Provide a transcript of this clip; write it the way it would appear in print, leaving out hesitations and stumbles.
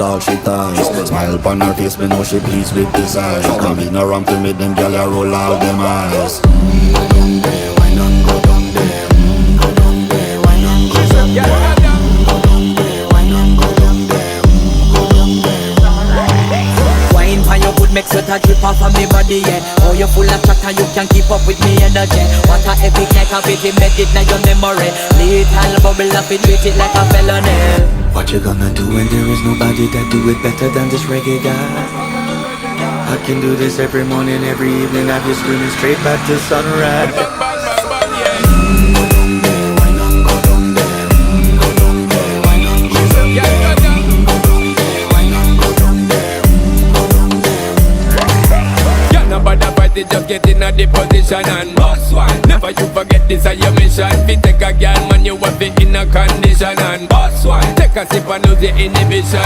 talk she ties. Smile upon her face, me know she pleased with this eyes. Come in around to make them gyal a roll out them eyes. Go down there, why not go down there? Go down there, why not go down there? Go down there, why not go down there? Go down there. Wine for your good make sweat a drip off of me body, yeah. Oh, you full of chat and you can keep up with me energy. What a epic neck of it, embedded in your memory. Little bubble up, it treat it like a felony. What you gonna do when there is nobody that do it better than this reggae guy? I can do this every morning, every evening. Have you screaming straight back to sunrise. Go down there, why not go down there? Go down there, why not go down there? Go down there, why not go down there? Go down there. Yeah, nobody fight it, just get in a the position and boss one. Never you forget this is your mission. Fi take a girl, man, you have it in a condition and boss one. Take a sip and lose the inhibition.